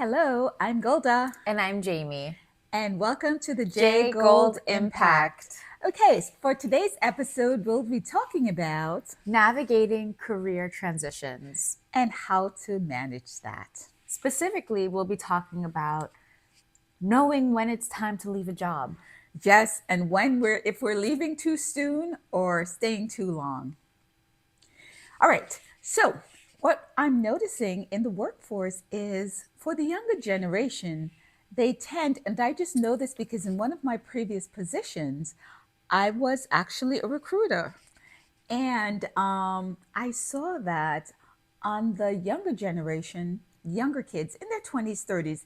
Hello, I'm Golda, And I'm Jamie. and welcome to the J J Gold Gold Impact. Impact. Okay, for today's episode, we'll be talking about Navigating career transitions. and how to manage that. Specifically, we'll be talking about knowing when it's time to leave a job. Yes, and if we're leaving too soon or staying too long. All right, so what I'm noticing in the workforce is for the younger generation, they tend, and I just know this because in one of my previous positions, I was actually a recruiter. And I saw that on the younger generation, younger kids in their 20s, 30s,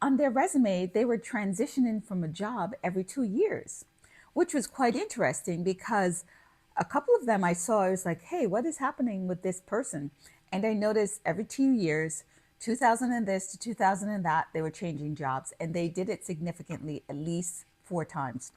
on their resume, they were transitioning from a job every 2 years, which was quite interesting because a couple of them I saw, I was like, hey, what is happening with this person? And I noticed every 2 years, 2000 and this to 2000 and that, they were changing jobs. And they did it significantly at least 4 times.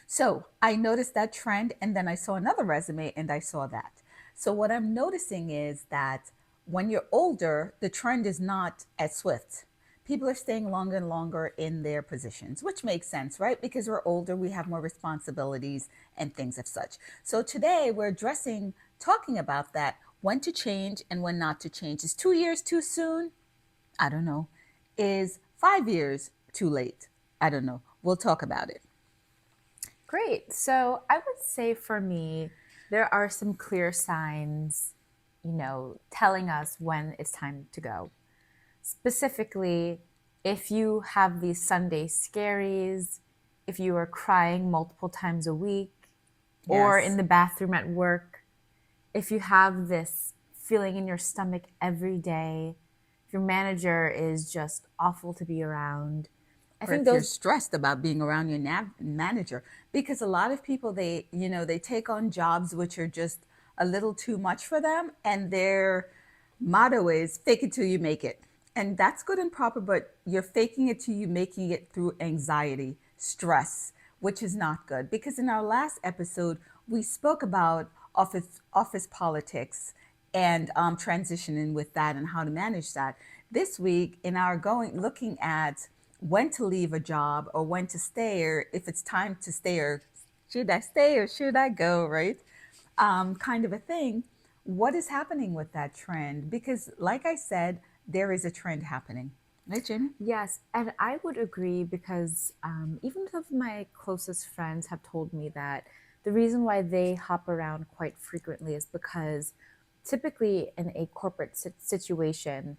So I noticed that trend, and then I saw another resume and I saw that. So what I'm noticing is that when you're older, the trend is not as swift. People are staying longer and longer in their positions, which makes sense, right? Because we're older, we have more responsibilities and things of such. So today we're talking about that, when to change and when not to change. Is 2 years too soon? I don't know. Is 5 years too late? I don't know. We'll talk about it. Great. So, I would say for me, there are some clear signs, telling us when it's time to go. Specifically, if you have these Sunday scaries, if you are crying multiple times a week, or in Yes. the bathroom at work, if you have this feeling in your stomach every day, if your manager is just awful to be around, I Or think if you're those, stressed about being around your manager, because a lot of people, they take on jobs which are just a little too much for them, and their motto is fake it till you make it. And that's good and proper, but you're faking it till you making it through anxiety, stress, which is not good. Because in our last episode we spoke about office politics and transitioning with that and how to manage that. This week, in our going looking at when to leave a job or when to stay, or if it's time to stay, or should I stay or should I go, right? Kind of a thing. What is happening with that trend? Because, like I said, there is a trend happening. Right, Jamie? yes, and I would agree because even some of my closest friends have told me that the reason why they hop around quite frequently is because typically in a corporate situation,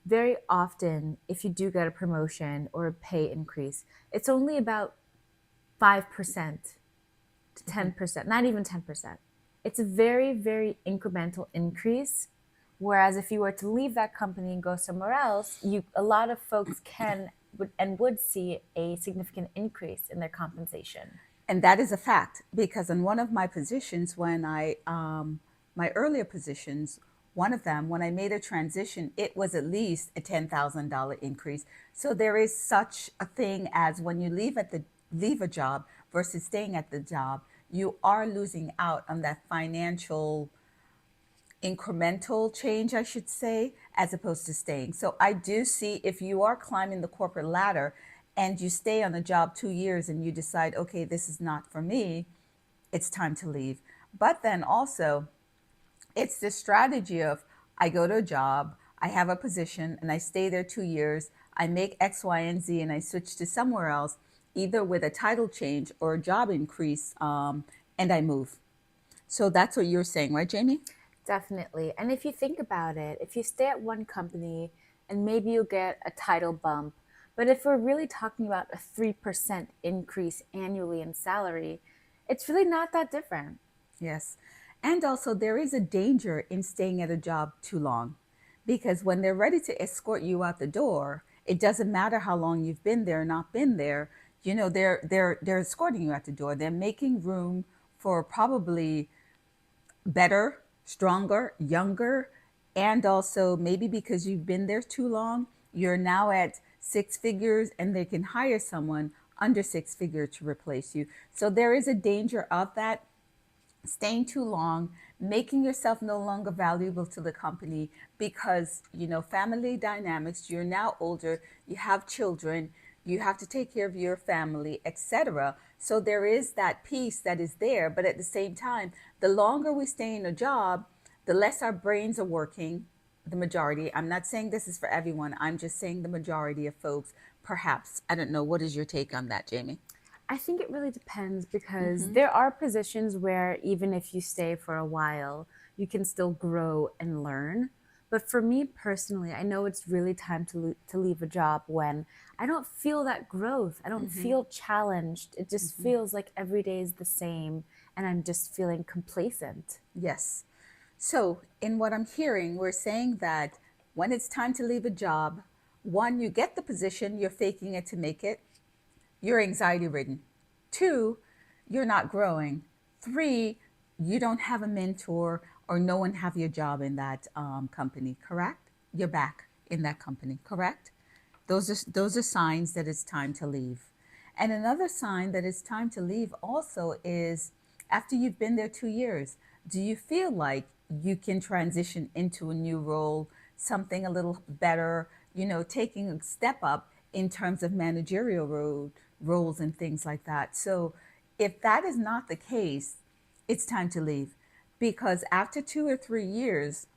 very often, if you do get a promotion or a pay increase, it's only about 5% to Mm-hmm. 10%, not even 10%. It's a very, very incremental increase. Whereas if you were to leave that company and go somewhere else, a lot of folks would see a significant increase in their compensation. And that is a fact because in one of my positions, my earlier positions, one of them, when I made a transition, it was at least a $10,000 increase. So there is such a thing as when you leave a job versus staying at the job, you are losing out on that financial incremental change, I should say, as opposed to staying. So I do see, if you are climbing the corporate ladder and you stay on the job 2 years and you decide, okay, this is not for me, it's time to leave. But then also, it's the strategy of I go to a job, I have a position, and I stay there 2 years. I make X, Y, and Z, and I switch to somewhere else, either with a title change or a job increase, and I move. So that's what you're saying, right, Jamie? Definitely. And if you think about it, if you stay at one company and maybe you'll get a title bump, but if we're really talking about a 3% increase annually in salary, it's really not that different. Yes. And also, there is a danger in staying at a job too long because when they're ready to escort you out the door, it doesn't matter how long you've been there or not been there. They're escorting you out the door. They're making room for probably better, stronger, younger, and also maybe because you've been there too long, you're now at 6 figures and they can hire someone under 6 figure to replace you. So there is a danger of that staying too long making yourself no longer valuable to the company because, family dynamics, you're now older, you have children, you have to take care of your family, etc. So there is that piece that is there, but at the same time, the longer we stay in a job, the less our brains are working, the majority. I'm not saying this is for everyone. I'm just saying the majority of folks, perhaps. I don't know. What is your take on that, Jamie? I think it really depends because Mm-hmm. there are positions where even if you stay for a while, you can still grow and learn. But for me personally, I know it's really time to leave a job when I don't feel that growth. I don't Mm-hmm. feel challenged. It just Mm-hmm. feels like every day is the same and I'm just feeling complacent. Yes. So, in what I'm hearing, we're saying that when it's time to leave a job, one, you get the position, you're faking it to make it, you're anxiety ridden. Two, you're not growing. Three, you don't have a mentor or no one have your job in that company, correct? You're back in that company, correct? Those are signs that it's time to leave. And another sign that it's time to leave also is after you've been there 2 years, do you feel like you can transition into a new role, something a little better, taking a step up in terms of managerial roles and things like that? So if that is not the case, it's time to leave because after 2 or 3 years,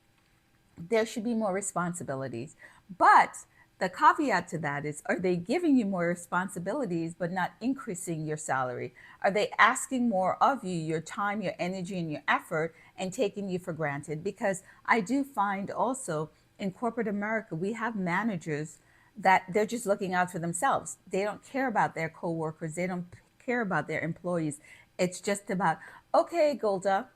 there should be more responsibilities. But the caveat to that is, are they giving you more responsibilities but not increasing your salary? Are they asking more of you, your time, your energy, and your effort, and taking you for granted? Because I do find also in corporate America, we have managers that they're just looking out for themselves. They don't care about their coworkers, they don't care about their employees. It's just about, okay, Golda,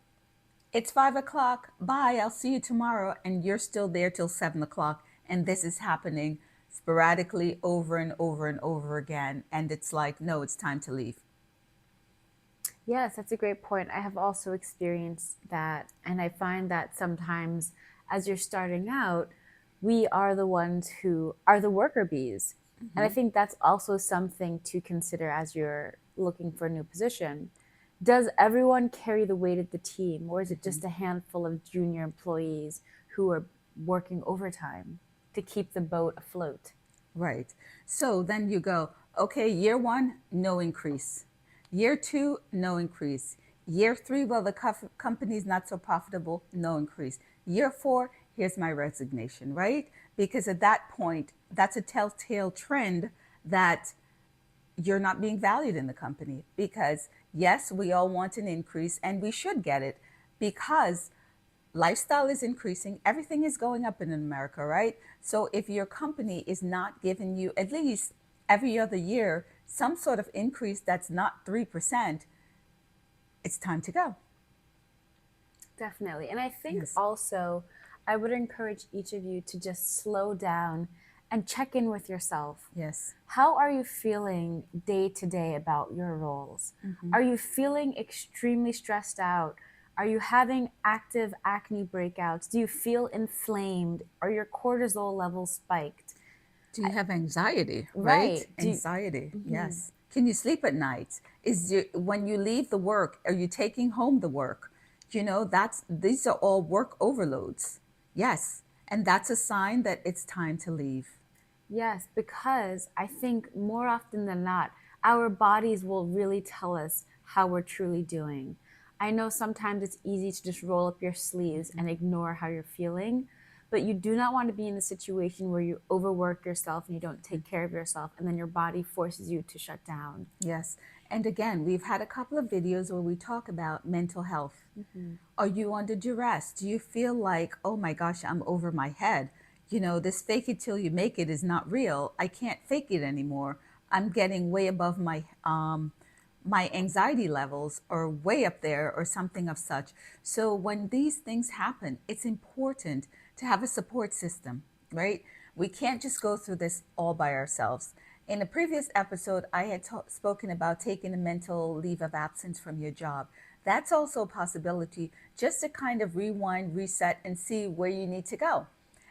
it's 5 o'clock. Bye. I'll see you tomorrow. And you're still there till 7 o'clock. And this is happening sporadically over and over and over again. And it's like, no, it's time to leave. Yes, that's a great point. I have also experienced that. And I find that sometimes as you're starting out, we are the ones who are the worker bees. And I Mm-hmm. think that's also something to consider as you're looking for a new position. Does everyone carry the weight of the team, or is it Mm-hmm. just a handful of junior employees who are working overtime to keep the boat afloat? Right. So then you go, okay, year one, no increase. Year two, no increase. Year three, well, the company's not so profitable, no increase. Year four, here's my resignation, right? Because at that point, that's a telltale trend that you're not being valued in the company. Because yes, we all want an increase and we should get it because lifestyle is increasing, everything is going up in America, right? So if your company is not giving you at least every other year some sort of increase that's not 3%, it's time to go. Definitely. And I think Yes. also I would encourage each of you to just slow down and check in with yourself. Yes. How are you feeling day to day about your roles? Mm-hmm. Are you feeling extremely stressed out? Are you having active acne breakouts? Do you feel inflamed? Are your cortisol levels spiked? Do you have anxiety, right? Right. Anxiety, Mhm. yes. Can you sleep at night? When you leave the work, are you taking home the work? That's these are all work overloads. Yes. And that's a sign that it's time to leave. Yes, because I think more often than not, our bodies will really tell us how we're truly doing. I know sometimes it's easy to just roll up your sleeves Mm-hmm. and ignore how you're feeling, but you do not want to be in a situation where you overwork yourself and you don't take care of yourself, and then your body forces you to shut down. Yes. And again, we've had a couple of videos where we talk about mental health. Mhm. Are you under duress? Do you feel like, oh my gosh, I'm over my head? This fake it till you make it is not real. I can't fake it anymore. I'm getting way above my anxiety levels or way up there or something of such. So when these things happen, it's important to have a support system, right? We can't just go through this all by ourselves. In a previous episode, I had spoken about taking a mental leave of absence from your job. That's also a possibility just to kind of rewind, reset, and see where you need to go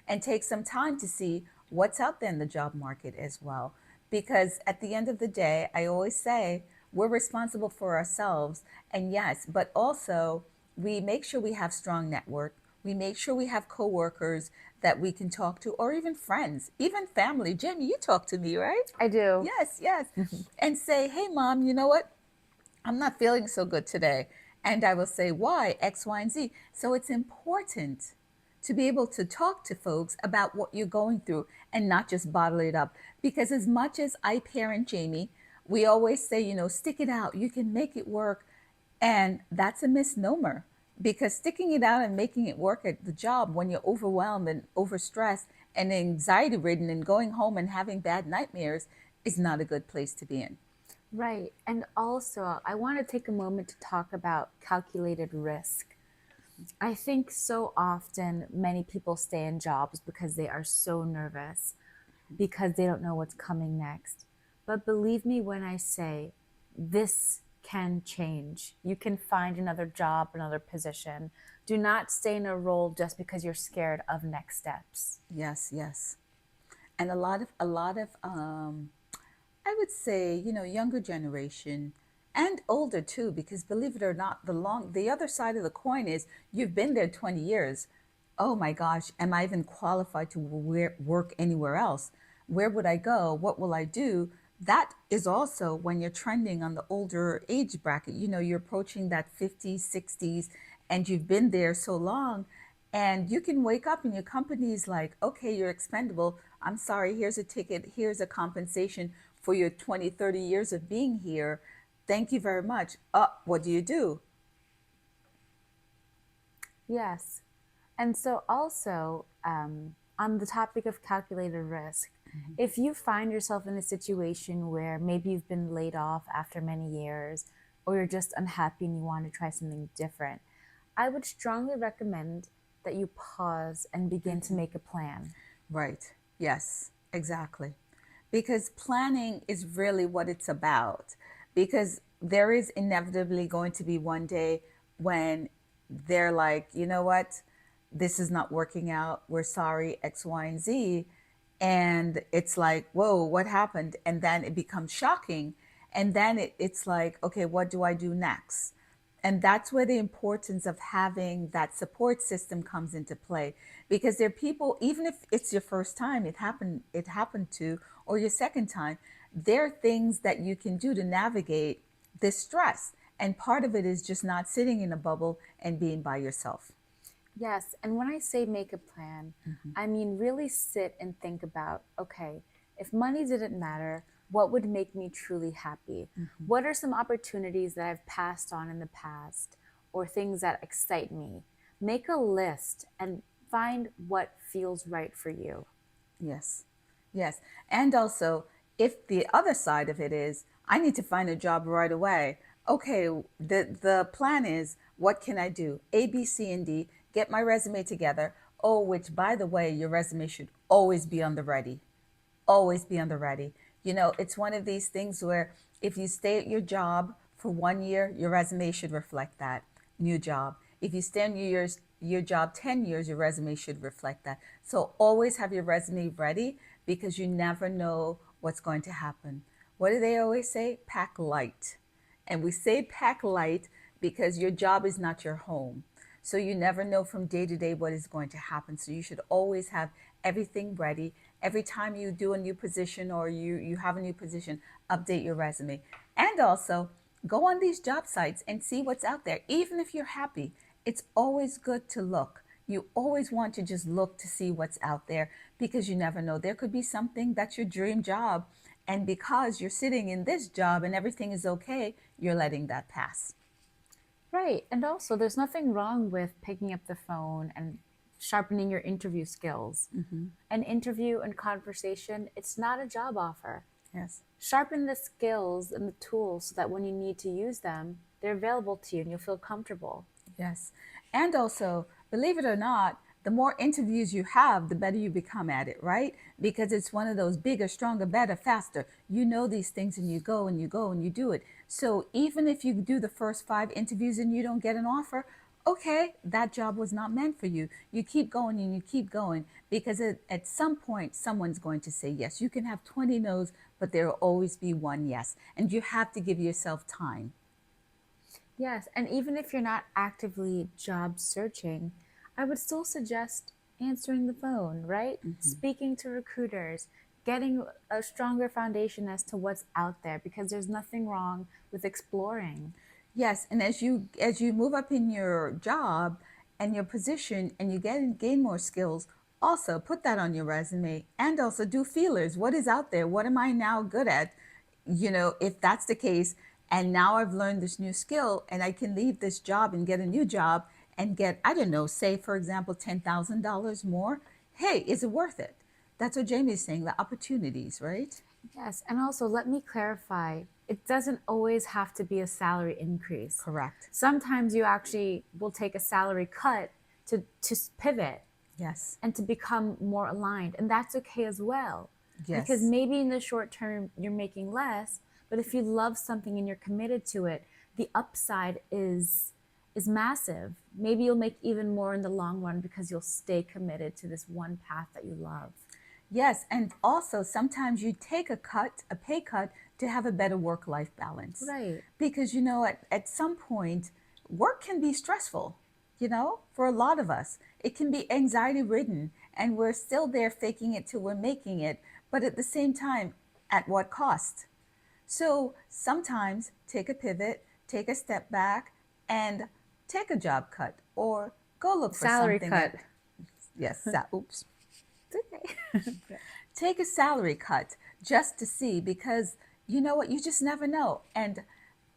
and take some time to see what's out there in the job market as well. Because at the end of the day, I always say we're responsible for ourselves. And yes, but also we make sure we have strong network. We make sure we have coworkers that we can talk to, or even friends, even family. Jamie, you talk to me, right? I do. Yes, yes. And say, hey, mom, you know what? I'm not feeling so good today. And I will say, why? X, Y, and Z. So it's important to be able to talk to folks about what you're going through and not just bottle it up. Because as much as I parent Jamie, we always say, stick it out, you can make it work. And that's a misnomer, because sticking it out and making it work at the job when you're overwhelmed and overstressed and anxiety ridden and going home and having bad nightmares is not a good place to be in. Right. And also, I want to take a moment to talk about calculated risk. I think so often many people stay in jobs because they are so nervous, because they don't know what's coming next. But believe me when I say this can change. You can find another job, another position. Do not stay in a role just because you're scared of next steps. Yes, yes. And I would say, younger generation and older too, because believe it or not, the other side of the coin is you've been there 20 years. Oh my gosh, am I even qualified to work anywhere else? Where would I go? What will I do? That is also when you're trending on the older age bracket. You're approaching that 50s, 60s, and you've been there so long, and you can wake up and your company is like, okay, you're expendable. I'm sorry, here's a ticket, here's a compensation for your 20, 30 years of being here. Thank you very much. What do you do? Yes. And so, also, on the topic of calculated risk, if you find yourself in a situation where maybe you've been laid off after many years, or you're just unhappy and you want to try something different, I would strongly recommend that you pause and begin to make a plan. Right. Yes, exactly. Because planning is really what it's about. Because there is inevitably going to be one day when they're like, you know what? This is not working out. We're sorry, X, Y, and Z. And it's like, whoa, what happened? And then it becomes shocking. And then it's like, okay, what do I do next? And that's where the importance of having that support system comes into play, because there are people, even if it's your first time it happened to, or your second time, there are things that you can do to navigate this stress, and part of it is just not sitting in a bubble and being by yourself. Yes, and when I say make a plan, I mean really sit and think about, okay, if money didn't matter, what would make me truly happy? What are some opportunities that I've passed on in the past, or things that excite me? Make a list and find what feels right for you. Yes. Yes. And also, if the other side of it is, I need to find a job right away. Okay, the plan is, what can I do? A, B, C, and D, get my resume together. Oh, which by the way, your resume should always be on the ready. Always be on the ready. It's one of these things where if you stay at your job for 1 year, your resume should reflect that new job. If you stay on your job 10 years, your resume should reflect that. So always have your resume ready, because you never know what's going to happen. What do they always say? Pack light. And we say pack light because your job is not your home. So you never know from day to day what is going to happen. So you should always have everything ready. Every time you do a new position, or you have a new position, update your resume. And also go on these job sites and see what's out there. Even if you're happy, it's always good to look. You always want to just look to see what's out there, because you never know. There could be something that's your dream job. And because you're sitting in this job and everything is okay, you're letting that pass. Right. And also, there's nothing wrong with picking up the phone and sharpening your interview skills. An interview and conversation, it's not a job offer. Yes. Sharpen the skills and the tools so that when you need to use them, they're available to you and you'll feel comfortable. Yes. And also, believe it or not, the more interviews you have, the better you become at it, right? Because it's one of those bigger, stronger, better, faster. You know these things, and you go and you go and you do it. So even if you do the first 5 interviews and you don't get an offer, okay, that job was not meant for you. You keep going and you keep going, because at some point, someone's going to say yes. You can have 20 no's, but there will always be one yes. And you have to give yourself time. Yes, and even if you're not actively job searching, I would still suggest answering the phone, right? Mhm. Speaking to recruiters, getting a stronger foundation as to what's out there because there's nothing wrong with exploring. Yes, and as you move up in your job and your position and you gain more skills, also put that on your resume and also do feelers. What is out there? What am I now good at? If that's the case, and now I've learned this new skill and I can leave this job and get a new job and get, I don't know, say for example, $10,000 more. Hey, is it worth it? That's what Jamie's saying, the opportunities, right? Yes, and also let me clarify, it doesn't always have to be a salary increase. Correct. Sometimes you actually will take a salary cut to pivot Yes. and to become more aligned. And that's okay as well. Because Yes. maybe in the short term you're making less, but if you love something and you're committed to it, the upside is massive. Maybe you'll make even more in the long run because you'll stay committed to this one path that you love. Yes, and also sometimes you take a pay cut to have a better work-life balance. Right. Because at some point, work can be stressful, for a lot of us. It can be anxiety ridden, and we're still there faking it till we're making it, but at the same time, at what cost? So sometimes take a pivot, take a step back, and take a job cut or go look for Salary something cut. that, yes, oops, It's okay. take a salary cut just to see, because you know what, you just never know. And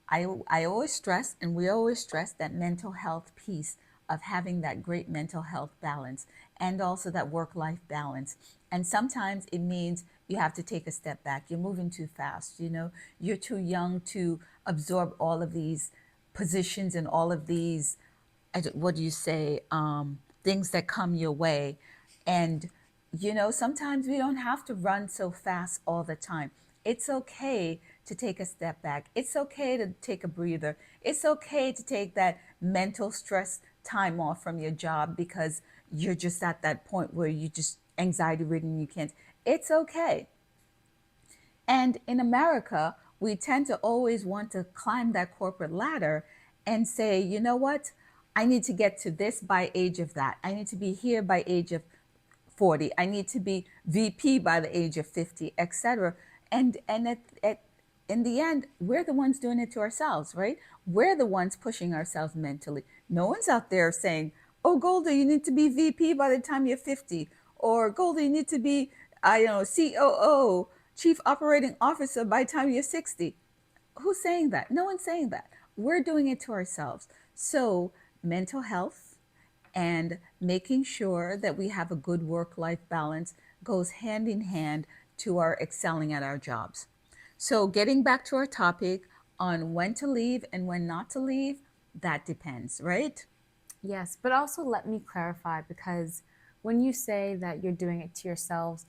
I always stress, and we always stress, that mental health piece of having that great mental health balance and also that work life balance. And sometimes it means you have to take a step back. You're moving too fast, you're too young to absorb all of these positions and all of these, what do you say, things that come your way. And sometimes we don't have to run so fast all the time. It's okay to take a step back. It's okay to take a breather. It's okay to take that mental stress time off from your job because you're just at that point where you just anxiety ridden, you can't. It's okay. And in America, we tend to always want to climb that corporate ladder and say, you know what? I need to get to this by age of that. I need to be here by age of 40. I need to be VP by the age of 50, etc. And in the end, we're the ones doing it to ourselves, right? We're the ones pushing ourselves mentally. No one's out there saying, "Oh, Golda, you need to be VP by the time you're 50," or "Golda, you need to be, I don't know, COO, Chief Operating Officer by the time you're 60." Who's saying that? No one's saying that. We're doing it to ourselves. So, mental health and making sure that we have a good work life balance goes hand in hand to our excelling at our jobs. So, getting back to our topic on when to leave and when not to leave, that depends, right? Yes, but also let me clarify because when you say that you're doing it to yourselves,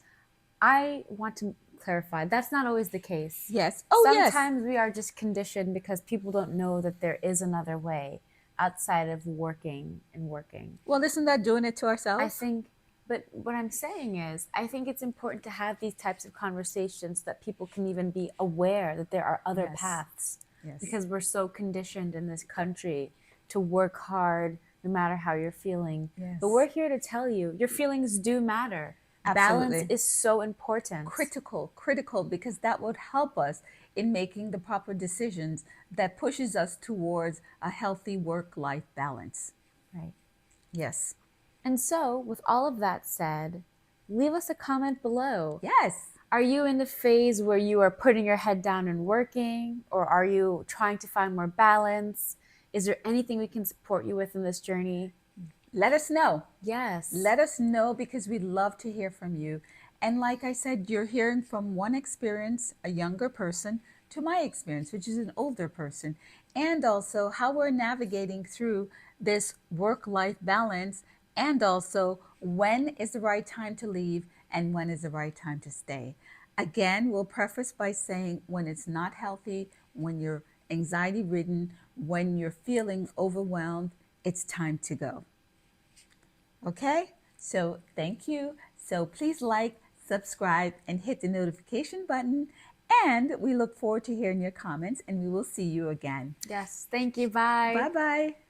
I want to clarify that's not always the case. Yes. Oh, yes. Sometimes we are just conditioned because people don't know that there is another way outside of working and working. Well, isn't that doing it to I ourselves? think, but what I'm saying is, I think it's important to have these types of conversations so that people can even be aware that there are other Yes. paths Yes. because we're so conditioned in this country to work hard no matter how you're feeling. But Yes. we're here to tell you your feelings do matter. Balance Absolutely. is so important. Critical, because that would help us in making the proper decisions that pushes us towards a healthy work life balance. Right. Yes. And so, with all of that said, leave us a comment below. Yes. Are you in the phase where you are putting your head down and working, or are you trying to find more balance? Is there anything we can support you with in this journey? Let us know. Yes. Let us know, because we'd love to hear from you. And like I said, you're hearing from one experience, a younger person, to my experience, which is an older person, and also how we're navigating through this work life balance, and also when is the right time to leave and when is the right time to stay. Again, we'll preface by saying when it's not healthy, when you're anxiety ridden, when you're feeling overwhelmed, it's time to go. Okay, so thank you. So please like, subscribe, and hit the notification button. And we look forward to hearing your comments, and we will see you again. Yes. Thank you. Bye. Bye bye.